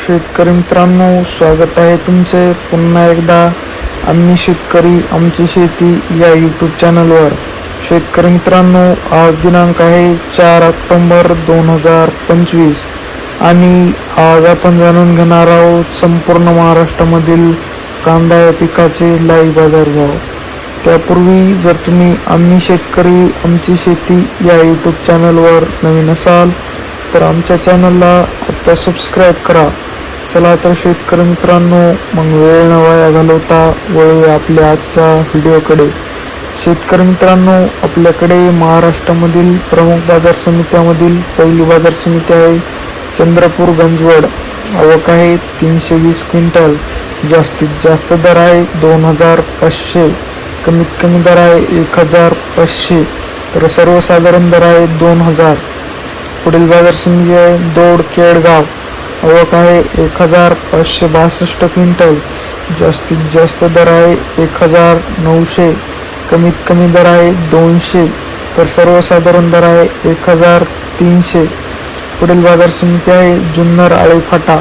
शेतकरी मित्रांनो, स्वागत आहे तुमचे पुन्हा एकदा आम्ही शेतकरी आमची शेती या यूट्यूब चॅनलवर। शेतकरी मित्रांनो, आज दिनांक आहे 4 ऑक्टोबर 2025 आणि आज आपण जाणून घेणार आहोत संपूर्ण महाराष्ट्रामधील कांदा या पिकाचे लाईव्ह बाजारभाव। त्यापूर्वी जर तुम्ही आम्ही शेतकरी आमची शेती या यूट्यूब चॅनलवर नवीन असाल तर आमच्या चॅनलला आता सबस्क्राईब करा। चला तर शेतकरी मित्रांनो, मग वेळ न वाया घालवता वळूया आपल्या आजच्या व्हिडिओकडे। शेतकरी मित्रांनो, आपल्याकडे महाराष्ट्रामधील प्रमुख बाजार समित्यामधील पहिली बाजार समिती आहे चंद्रपूर गंजवड। आवक आहे 320 क्विंटल। जास्तीत जास्त दर आहे 2500, कमीत कमी दर आहे 1500, तर सर्वसाधारण दर आहे 2000। पुढील बाजार समिती आहे दोड केडगाव। आवक आहे 1562 क्विंटल। जास्तीत जास्त दर आहे 1900, कमीत कमी दर आहे 200, तर सर्वसाधारण दर आहे 1300। पुढील बाजार समिती आहे जुन्नर आळेफाटा।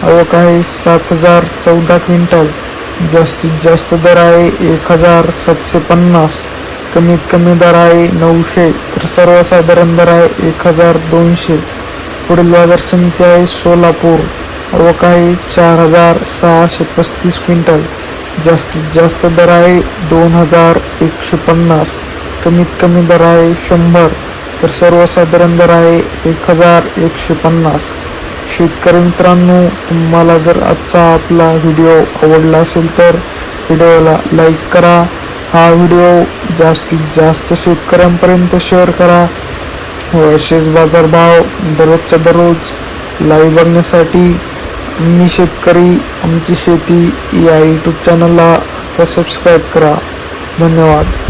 आवक आहे 7014 क्विंटल। जास्तीत जास्त दर आहे 1750, कमीत कमी दर आहे 900, तर सर्वसाधारण दर आहे 1200। पुढील बाजार समिती आहे सोलापूर। आवक आहे 4635 क्विंटल। जास्तीत जास्त दर आहे 2150, कमीत कमी दर आहे 100, तर सर्वसाधारण दर आहे 1150। शेतकरी मित्रांनो, तुम्हाला जर आजचा आपला व्हिडिओ आवडला असेल तर व्हिडिओला लाईक करा। हा व्हिडिओ जास्तीत जास्त शेतकऱ्यांपर्यंत शेअर करा व असेच बाजारभाव दररोजच्या दररोज लाईव्ह बघण्यासाठी आम्ही शेतकरी आमची शेती या यूट्यूब चॅनलला सबस्क्राईब करा। धन्यवाद।